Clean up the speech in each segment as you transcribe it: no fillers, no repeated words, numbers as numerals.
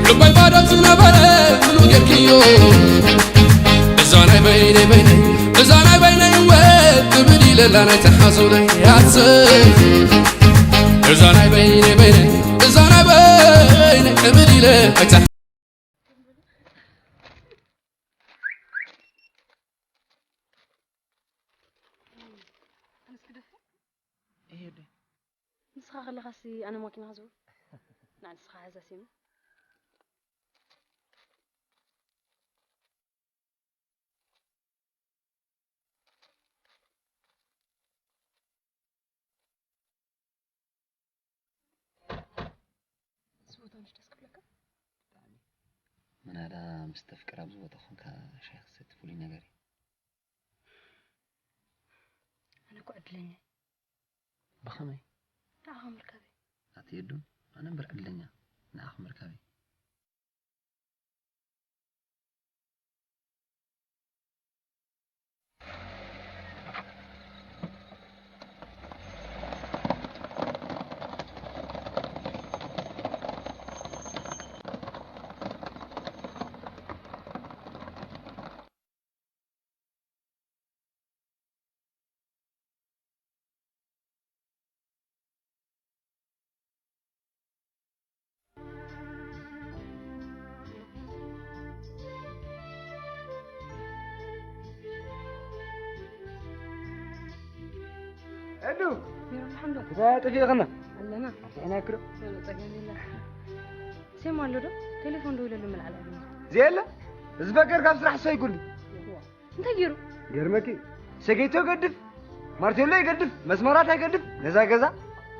لبي بادت نبرة منو جركيو إزانا بيني بيني إزانا بيني وتبدي لنا تحصلي ياسر إزانا بيني بيني إزانا بيني تبدي لنا نسخة خلي خاصي أنا ماكينة هزول نعم نسخة هذا سيم سويتها مش تسكب لك من هذا مستفكر أبزو وتخون كشيخ ست فولي نجاري أنا قعد لني بخمي تعال مركبي أتيدون أنا برقد لنا نأخذ مركبي ألو ميرو الحمد لله إذا تفي غنا علنا أنا كرو يلا تجاني الله سيم والو ده تليفون دوله اللي من على زيلا زبكر كاب سرح سو يقول لي انت جيرو يرمكي سجيتو قدف مارتيلو يقدف مسمارات يقدف نزا كذا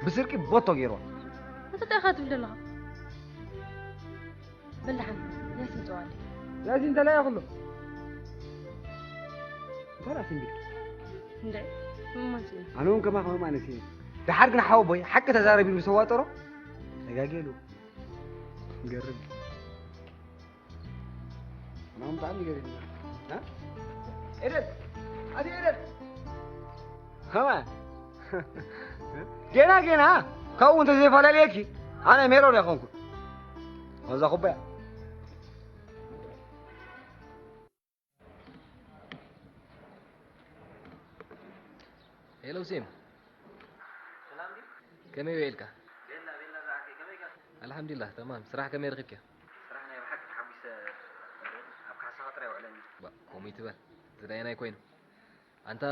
بسركي بوتو غيرو انت تاخذ بدلها بلحن يا سمت والي لازم انت لا ياخذ له ترى سنجي ندعي ما نسينا أنا كمان ما نسيت ده حرقنا حوبي حق تزاربي المسواترو دقاقيلو قرب أنا هم طعمي قريب ها إيرد هذه إيرد كمان جينا كون أنت زي فلا ليكي أنا ميرو يا أخوك وزا خبّا هلو سيم سلام دي كم يويلك بيلا راكي كم الحمد لله تمام صراحة كم يرغبك صراحة أنا بحكي حبيس أبقى خاطري وعلاني كوميت بقى زداينا يكوين أنت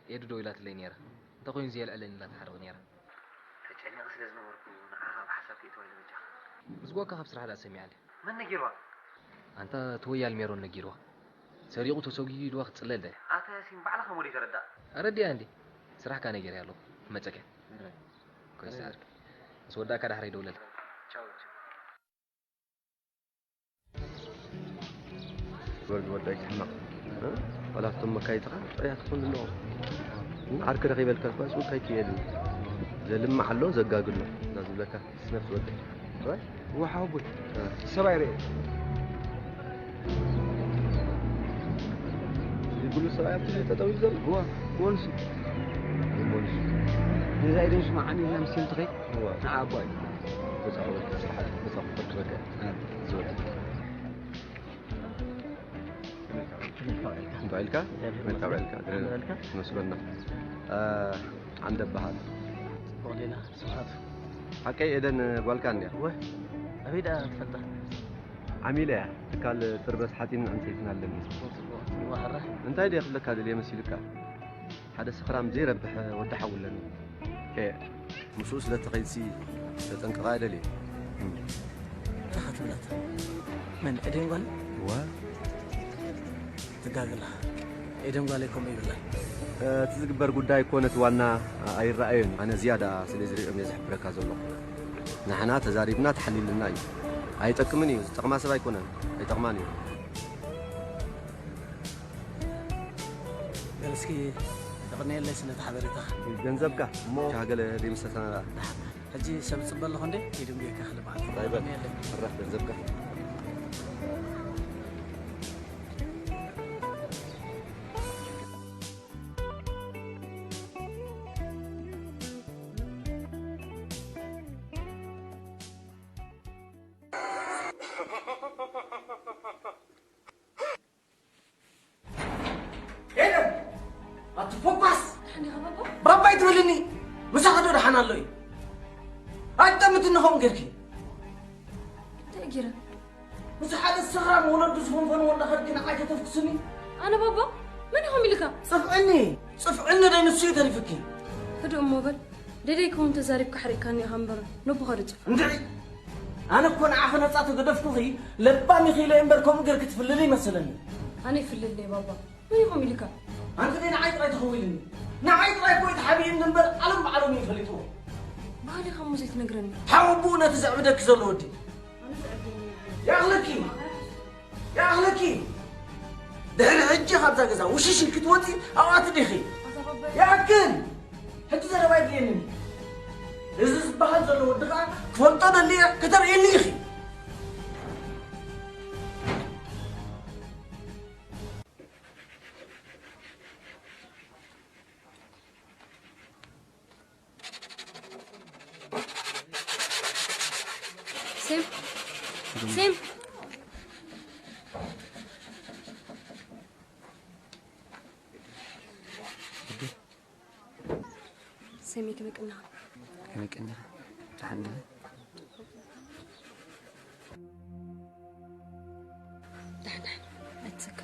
يدو دويلات اللي نيرا أنت كوين زي الألين لا تحرق نيرا تجاني أغسل لازم أوركو نعها بحسب كي توي لبجا بس قوة كخب صراحة لا سمي علي من نجيروا أنت توي الميرون نجيروا سريقو تسوقي الوقت صلال ده أتا ياسين بعلا خمولي تردا أردي عندي صراحة كان يجري يالو ما تجك كويس عارف بس ودا كده هري دولة تشاو ودا يسمع ولا ثم كاي تقع يا تكون له عارك رغيب الكلفاس وكاي كيلو زلم محلو زقاق له لازم لك نفس ودا راي هو حوبي سبايري يقولوا سرايا بتجي تداوي زل هو مونسي إذا إذا مش معني ولا مسين تغي هو عابوي بس أول صراحة بس أفكر لك زود بعلكا بعلكا مسبنا عند بهاد بقولنا سبحان حكي إذن بالكان يا هو أبيد أتفضل عميلة قال تربس حاتين عن سيفنا اللي وهره انت هيدي ياخذ لك هذا اللي يمثلك هذا سخرام زي ربح ود حول لنا ايه مشوش لا تقيسي تنقراي لي راحت بلاد من إدين قال و تقاقلها إدين قال لكم يبلا تزقبر قداي كونت وانا اي رأيين انا زيادة سليزري ام يزحب لك هذا الله نحنا تزاريبنا تحليل لنا اي تقمني تقما سبا يكونن اي تقماني قالسكي تقني اللي سنة حضرتها جنزبك مو شاغل دي مستنا هجي سبت صبر له هندي يدوم بيك خلي بعض طيب الرح جنزبك أتولني مساعدة رح أنا اللي أنت متنهم قركي تأجيرة مساعدة الصغار ولد بسهم فن ولا خدنا حاجة تفكسني أنا بابا من هم لك صف عني ده نسيت اللي فكي هدو موبل ديدي كون تزارب كحريكاني همبر نبو خرج ندعي أنا كون عافنا صعت قدف كذي لبامي خيله ينبركم قرك تفللي مثلاً أنا في الليل بابا من هم لك أنت دي نعيط راي تخويلني نعيط راي كويت حبيب نمبر علم بعلم يفلتوه بالي خمس يتنقرني حاوبونا تزعبدك زلودي يا أخلكي دهر عجي خبزة كذا وش شلكت وتي أو أتدخي يا كن حتى زنا بايد ليني إذا بحال زلود دقا كفلتنا اللي كتر إلي خي سيم سيمي كمك إنها تحنها دحن أتسك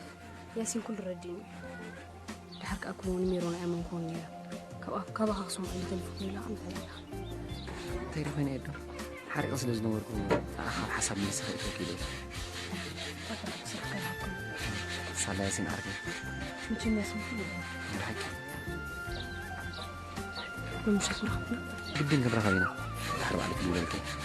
ياسين كل رديني دحرك أكون ميرون أمن كوني كبا خصم اللي تلفوني لا أنت تعرف وين إيدو حرق أصل زنوركم أخر حسب من سخيت وكيلو صلى ياسين أرجع ممكن ياسين كله مرحبا مش هتروح جدا قبل غينا تحرب عليك الأولى كده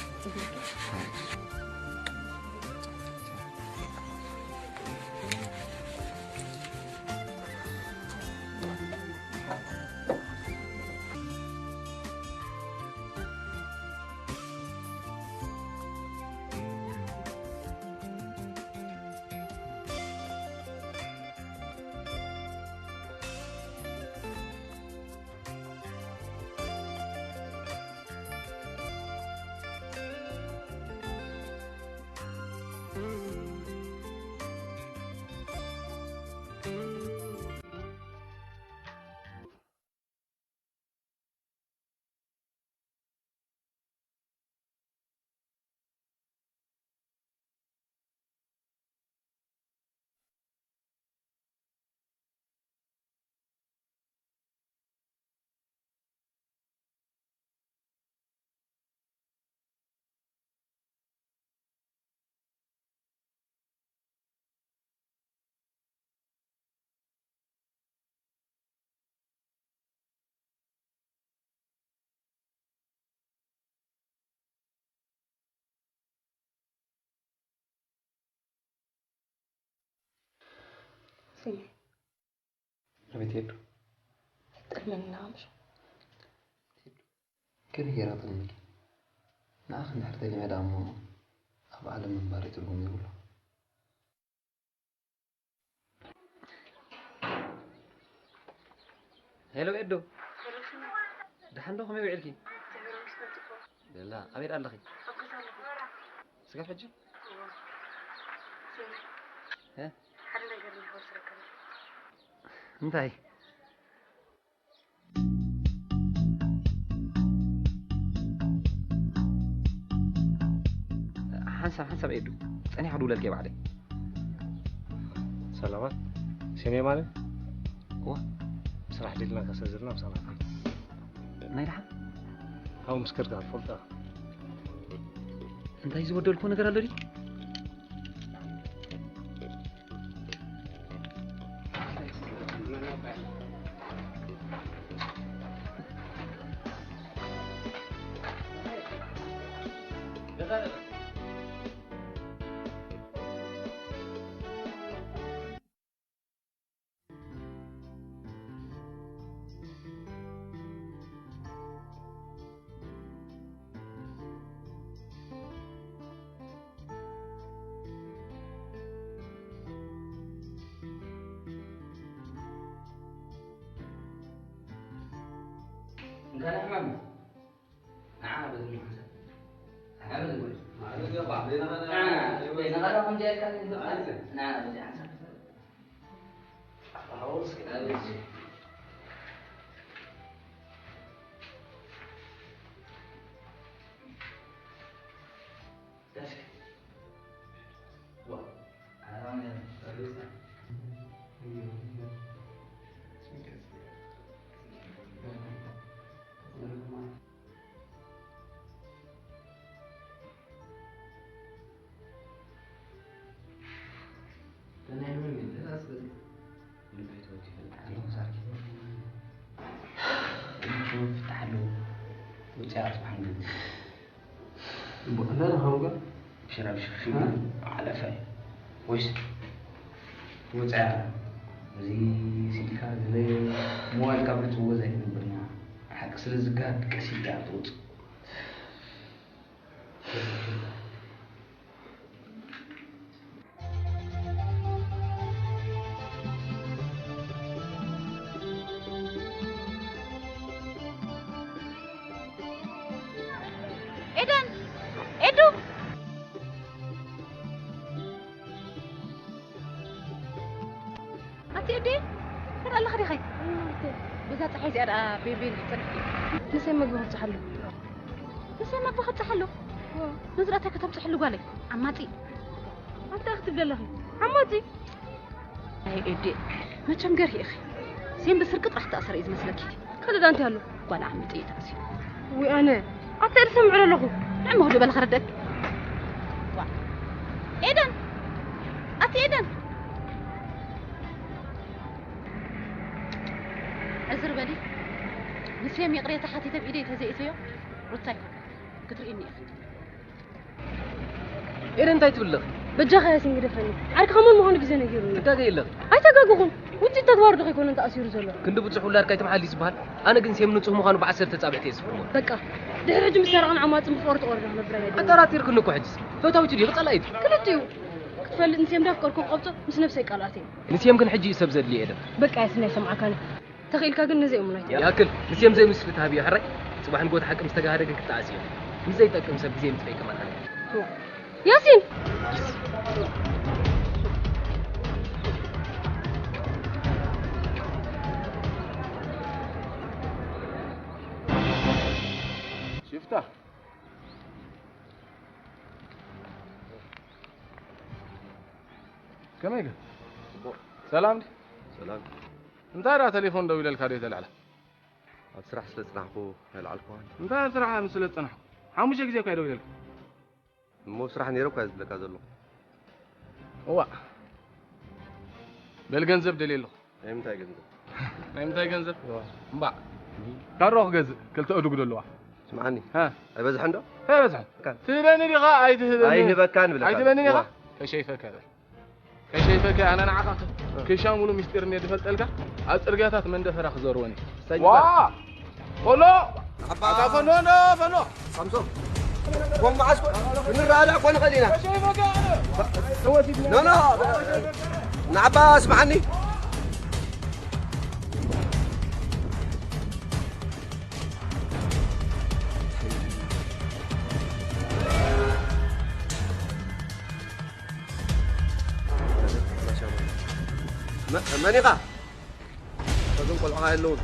سيمي ربيت يدو تقلن نامش كده هي راطنك نأخذ نحرت لي مدام أبو عالم من باري تلقون يقولوا هلو إدو دحن دوخ ما يبيعلكي لا أبير قال لخي سقف حجة ها انتهي حنسب إيدو أنا حدول لك بعدين سلامات سيني مالي هو بصراحة ليلنا كسزرنا بصراحة ما يلحق هاو مسكرت على الفلطة انت عايز ودول كون نقرأ لوري شعر سبحان الله بقنا هوجا شرب شو على فاي وش وزع زي سيكا زي موال كابت هو زي البرنا حق سلزقات كسيدا توت بيبي نسي ما بخص حلو نسي ما بخص حلو نزرتك تبص حلو قالي عماتي انت اختي بالله عماتي اي ادي ما كم قري اخي زين بسرقت راح تاثر اذا مسلك كل انت هلو وانا عمتي تاسي وانا اثر سمع له نعم هو بالخير ردك ايدن اتي ايدن عذر بالي نسيم يقري تحتي تبيدي تزيتيو رتاي كتريني اخي ايه انت تبلغ بجاخ يا سنجد فني عارك خمون ما هون غزي نغيرني تاغي يلغ اي تاغاغون وجي تدوار دغ يكون انت اسير زلو كندو بصح ولا ركاي تمحل يسبال انا كن سيم نصح مخانو ب10 تصابعتي يسفرمو بقى دهرج مسرقن عماص مفورت اورد نبرا اتراتير كنكو حجز فوتاوتي دي قصلايت كلتيو كتفل نسيم دافكركم قبطه مس نفسي قالاتي نسيم كن حجي يسب زدلي ايده بقى يا سنه سمعك انا تخيلك كن نزي امنايت ياكل نسيم زي مسلت هابي حرك صباح نقول حق مستغارك كتعسي مزي تقم سب زي متفي كمان ياسين شفته كم يقول سلام سلام انت را تليفون دوي للكاريت العلا اسرح سلصنحكو هلعلكو انت اسرح مسلصنح حموش غزي كاي دوي لك مو سرح نيرو كاز لك ازلو هو بالجنزب دليله امتى جنزب امتى جنزب مبا كروح غز كلت ادو غدلوا سمعني ها اي بزح عنده اي بزح تبني لي غا اي تهبني اي هبكان بلا اي تبني غا كشيفك هذا كشيفك انا نعقت كشامولو مسترني دفلطلك اصرغياتات من دفرخ زوروني وا فلو ابا فنو سامسون قوم معسكو نراجع كون خلينا كشيفك انا لا نعبا اسمعني مانيقا تظن كل حاجه اللون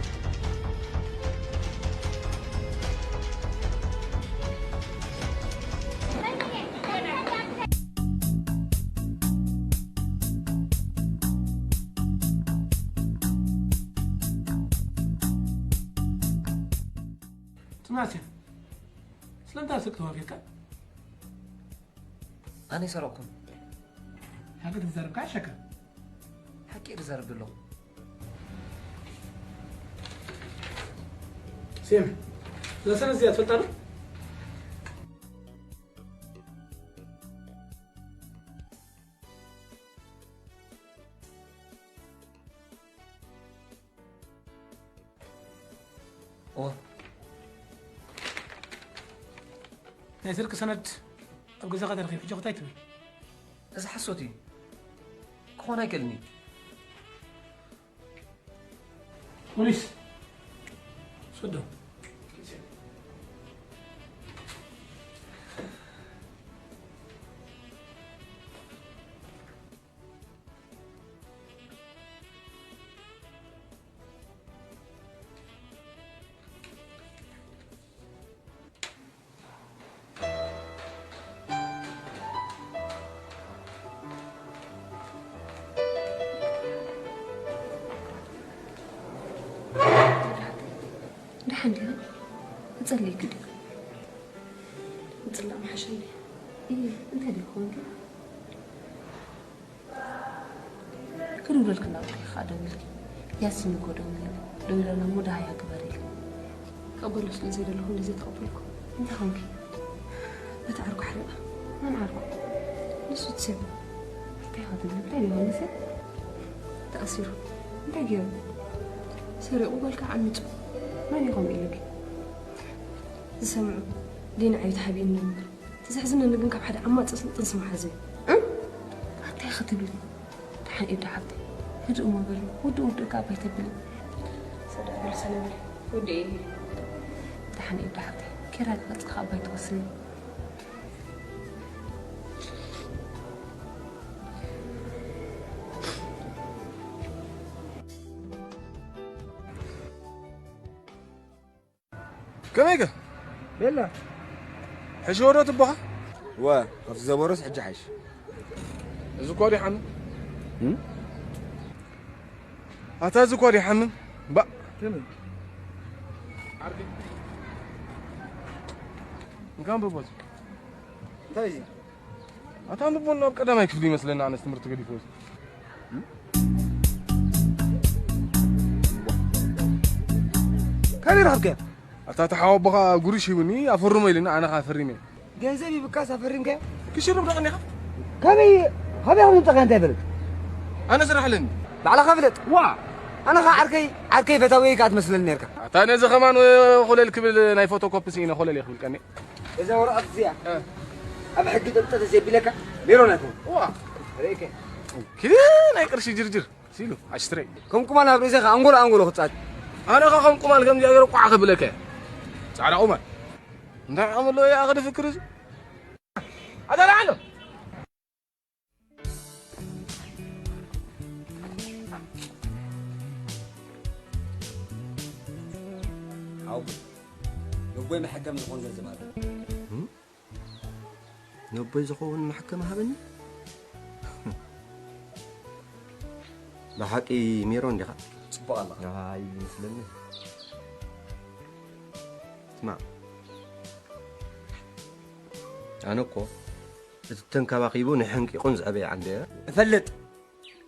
سمعتي سلمت سكتوا فيك انا سرقكم حاجه تزرب كاشكه حكي رزرب له سيمي لا سنه زياد فلتانو ناي سلك سند ابو زغد رخي في جوتايت اذا حسوتي كون هيكلني بوليس صدق دحين تصلي كده تصلي محشني ايه انت اللي هون كل ولك لا خادم لك ياسين كودم لو لا مو داعي كبري قبل سلازي له اللي زي تقبلكم انت خونك بتعرق حرقة ما نعرف نسو تسيب تاخذ البلاد ولا نسيب تأثير انت جيب سرق وبالك عمته ما يقوم إليك تسمعوا لينا عيد حبيبنا تزحزنا نبنك بحد عمات تنسمع حزين حتى ياخذ بلي تحن إبدا حتى هدو ما بلو ودو كابي تبلي صدق بلسنا بلي ودي إيه تحن إبدا حتى كيرا قلت خابي توصلني كم هيك؟ يلا حش ورا تبغى؟ وا خفت زبورس حج حش زكوري حمم أتا زكوري حمم بق تمام عارفين كم ببوز طيب أتا ببون بقدر ما يكفي مثلنا أنا استمرت قدي فوز كم يرهب كيف أتا تحاول بقى قريش يبني أفرمي لنا أنا خافرمي جنزبي بكاس أفرم كيف كشرب رعني كمي هبي هم ينتقل تبلد أنا سرح لين على خفلت وا أنا عركي فتاوي كات مثل النيركا تاني إذا كمان خلال كبل ناي فوتوكوبي سينا خلال يخبل كني إذا ورقت زيا أبى حق أنت تزيب لك ليرونك وا ريك كده ناي قرش جرجر سيلو عشتري كم أنا بريزة أنقول خطات أنا خاكم كمان كم جاي يروح عقب لك على عمر نعم له يا أخي فكر هذا لعنه نبوي محكمة نكون زي زمان نبوي زخون محكمة هبني بحقي ميرون دي صبوا الله هاي مثلني اسمع أنا كو تنكباقيبو نحنكي قنز أبي عندي فلت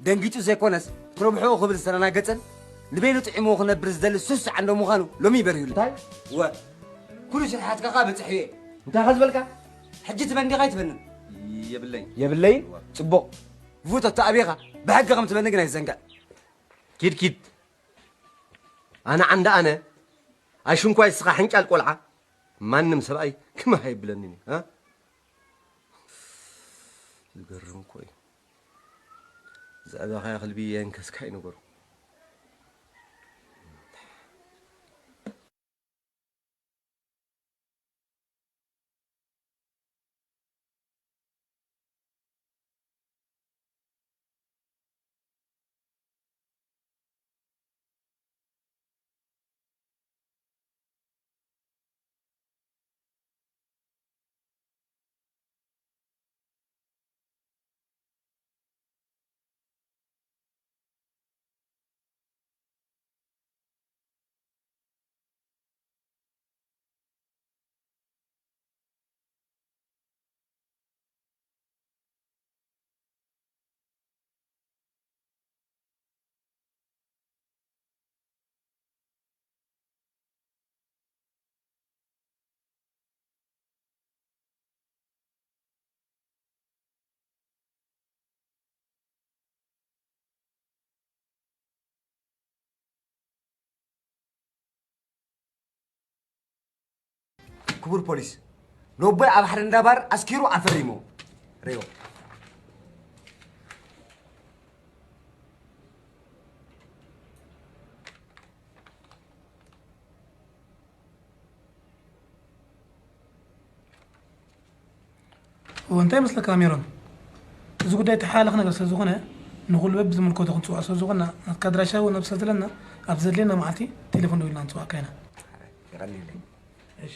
دنجيتو زي كونس كربحو خبز سنانا قتل لبينو طعمو خنبر زدل السوس عنده مخانو لومي بريو طيب و كل شيء حاتك قابل صحيح انت غزبلك حجت بندي غايت فنن يا بالليل صبو فوتو تابيغا بحق قمت بندقنا يزنقا كيد أنا عند أنا أشون كويس صح حنك القلعة ما نم سبعي كما هاي بلنني ها القرن كوي زعبا خيا قلبي ينكس كاي نقول كبر بوليس نوبي على بحر النبر أسكيرو أفريمو ريو وانت مثل كاميرون إذا قد يتحالق نقل سزوغنا نقول باب زمن كوتا خنسوا سزوغنا كدراشة ونبسط لنا أبزر لنا معتي تليفون دويلنا نسوا كينا يغني لي إيش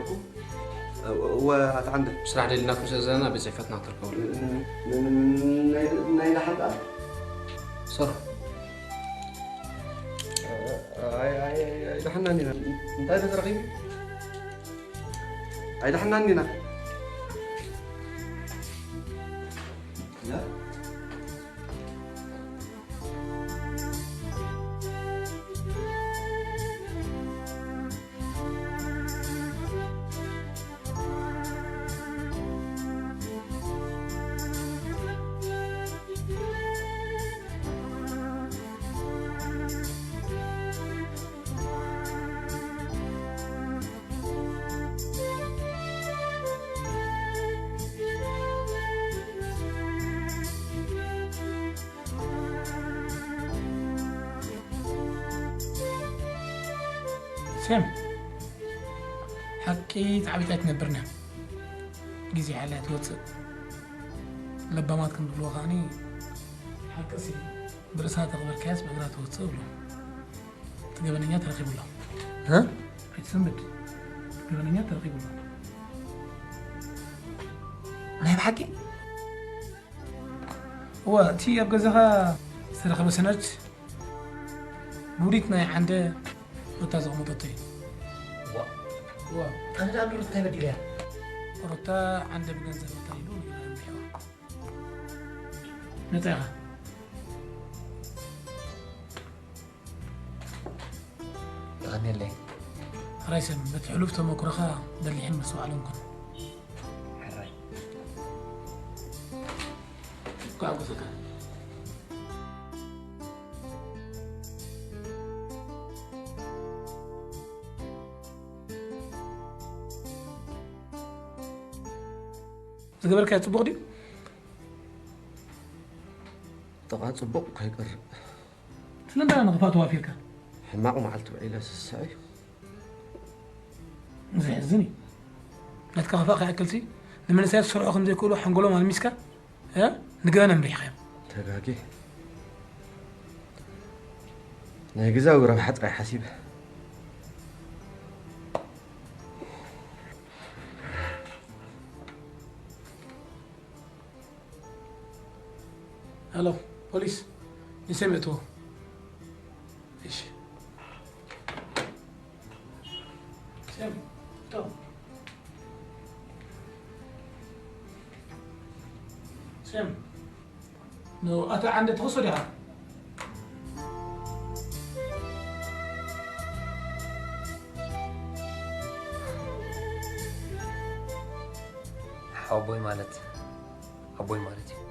تركوا وعندك بصراحة لنا كوسازانا بزيفتنا تركوا نايل حلقة صرا اي دحنانينا انت هذا ترغيب اي دحنانينا لا سام حكي تعبيتات نبرنا جزي حالات واتساب لبامات كم بالوغاني حكسي برسات أخبار كاس بقرات واتساب له تقبلنيات رقيب الله ها؟ يتسمد تقبلنيات رقيب الله أنا بحكي هو تي أبقى زها سرخ بسنج بوريتنا عنده روتا مضتي أنا أقول روتا بدي لها روتا عنده بجنزة روتا يلون نتاعها غني لي رايسم بتحلوف مكرخة ده اللي يحمل سؤال لكم حراي قاعد وثقة زقبل كي تصبغ دي طبعا صبق هيقر شلون انا غفات وافيرك حماق معلت بعيلة السعي زي حزني لا تكفى اكلتي لما نسيت سرعه خم زي كله حنقولوا مال مسكه ها نقانا مريحه تلاقي نيجزا وربح حتى حسيب الو بوليس سمعتوه ايش سمعتوه سم نو أتى عند تغسل يا أبوي مالت أبوي مالتي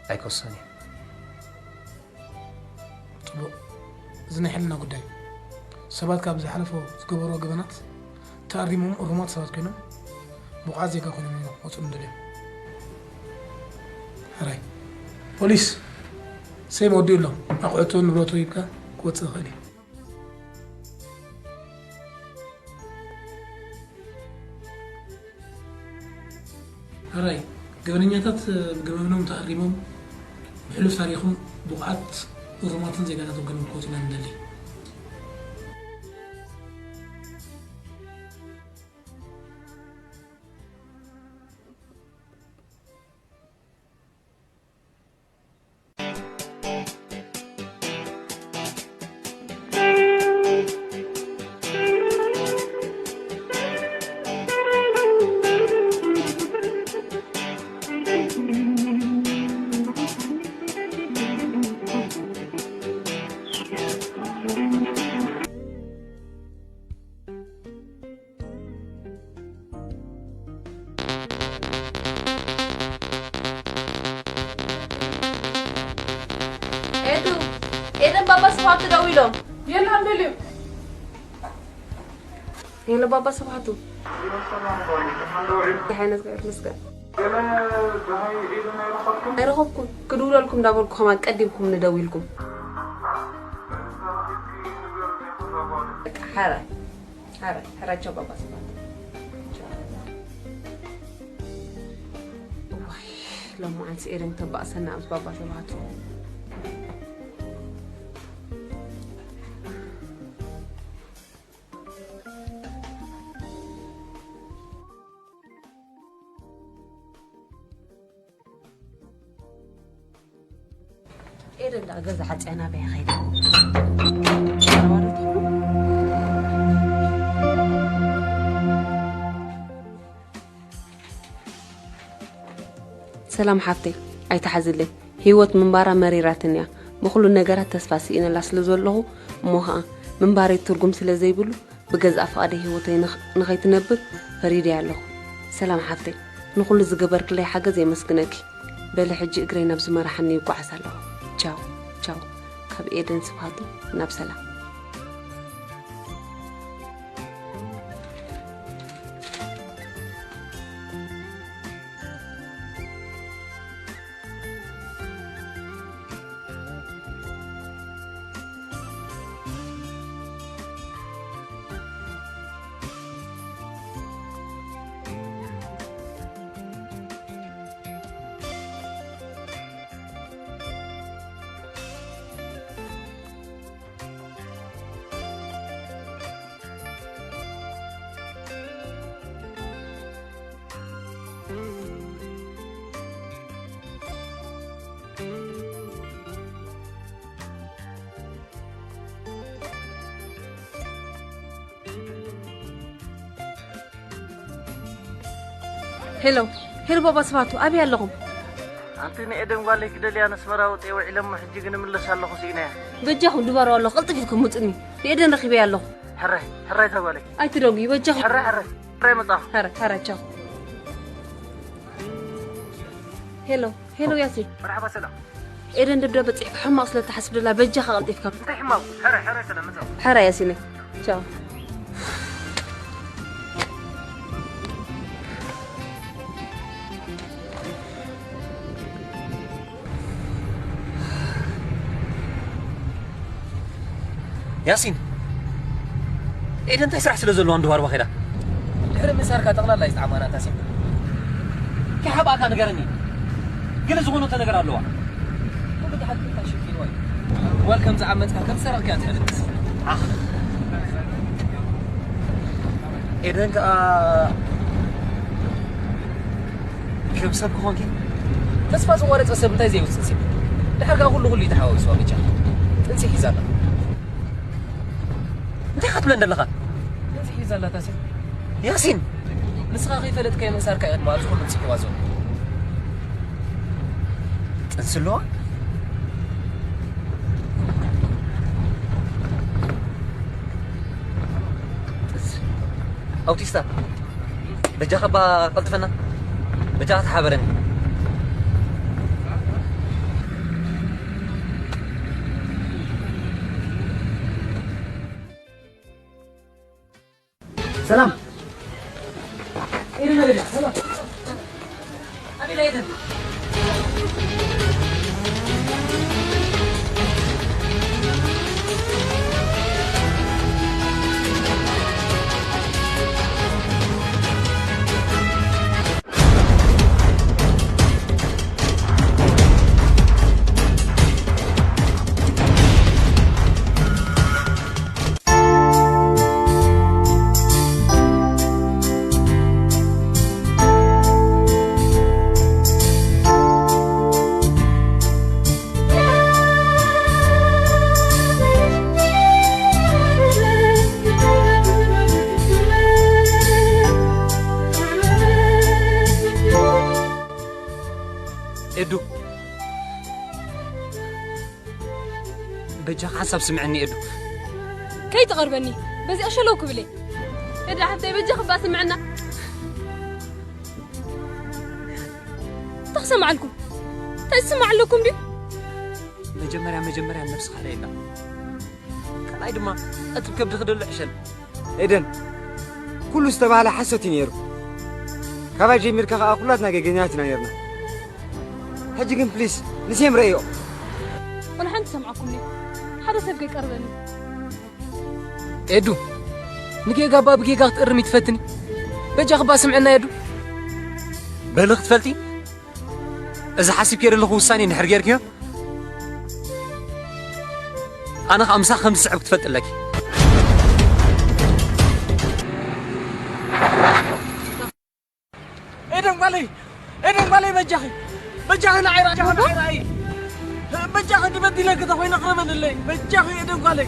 أيكوساني طب زنا حلنا قدام سبات كاب زي حلفوا زقبروا قبنات تاريمهم الرمات سبات كانوا بقعزي كانوا منهم وصلوا دلهم هراي بوليس سيم ودي له أقعدوا نبرتوا يبكى كوت خالي هراي قبنياتات قبنهم تاريمهم بحلف تاريخهم بقعات ورماتن زي قاعدة تقول كوتنا ندلي بابا صبحت دويلهم يلا عملوا يلا بابا صبحتوا حينات غير مسكت أيرخبكم كدول لكم دابلكم ما قدمكم ندويلكم حرا جو بابا صبحت لما أنت إيرن تبقى سنة أمس بابا صبحتوا إيه ده جزء حتى أنا بخير سلام حفتي أي تحزلي هيوت من بارا مريراتنيا بخلو النجارات تسفاسي إن الأصل زوله موها من باري ترجم سلزي بلو بجزء أفقده هيوتي نخيت نبر فريدي على سلام حفتي نقول الزجبر كلي حاجة زي مسكنك بل حج إجري نفس ما راح نيجوا عسله تشاو تشاو كاب إيدن سبحانه نفسلا هلو هلو بابا سمعتوا أبي اللهم أنتني إدم قال لك دلي أنا سمراوت إيه وعلم حجينا من لسه الله خسيناه بجاهم دبارة الله قلت فيكم متني بإيدن رخيبي الله حري تقولك أي تروقي بجاهم حري مطاف حري جاهم هلو ياسين مرحبا سلام إيدن دبدة بتعب حما أصلا تحسب لله بجا خلط فيكم أنت حماو حري سلام مزاو حري ياسين جاو ياسين إيه أنت يسرح سلزلو عنده هارو خيرا الحرم مسارك تغلى لا يستعمانا تاسين كي حبا كان نقرني قل زغونو تنقر اللوع كل حد كنت شكين واي والكم زعمتك كم سرق كانت حلت إيه أنت كم سبك هونكي تسفى زوارت أسب انتي زي وستنسي لحرق أقول اللي تحاول سوا بيجا تنسي حزانا انت خاطب لنا لغا انت حزانا تاسين ياسين نسخة غيفة لتكي من سارك عيد مالز كل نسيك وازون تنسلوها أوتيستا بجا خبا قلتفنا بجا تحابرني سلام إيه هذا سلام أبي لا يدن إدو بجا حسب سمعني إدو كي تغربني بس أشلوك بلي إذا حتى بجا خبا سمعنا تخسم عنكم تسمع لكم دي مجمرة النفس خلينا كان أيضا ما أتركب تخدر العشل إذن كل استبعال حسوتي نيرو كما جي ميركا أقولاتنا جيجيناتنا نيرنا هجيكم بليس نسيم رأيو وأنا حنت سمعكم لي حدا سبقك أرضني إدو نجيجا باب جيجا تقرمي تفتني بجا خبا سمعنا إدو بلغت فلتي إذا حاسب كير اللي خوصاني نحرقير كيو أنا 5 ساعة تفتل لك إدم بالي بجاهي نعيرا بجاخ تبدي لك تخوين أقرب اللي بجاخ يدوك علي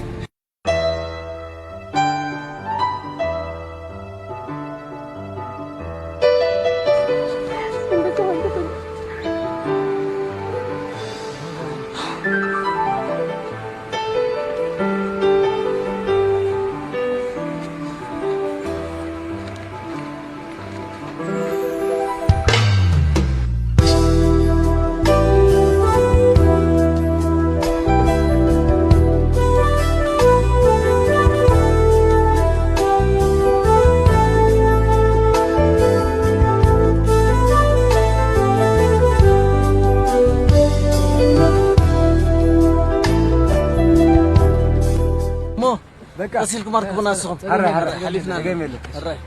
بقى أسيلكم أركبنا السخم حرة حلفنا جميل الرأي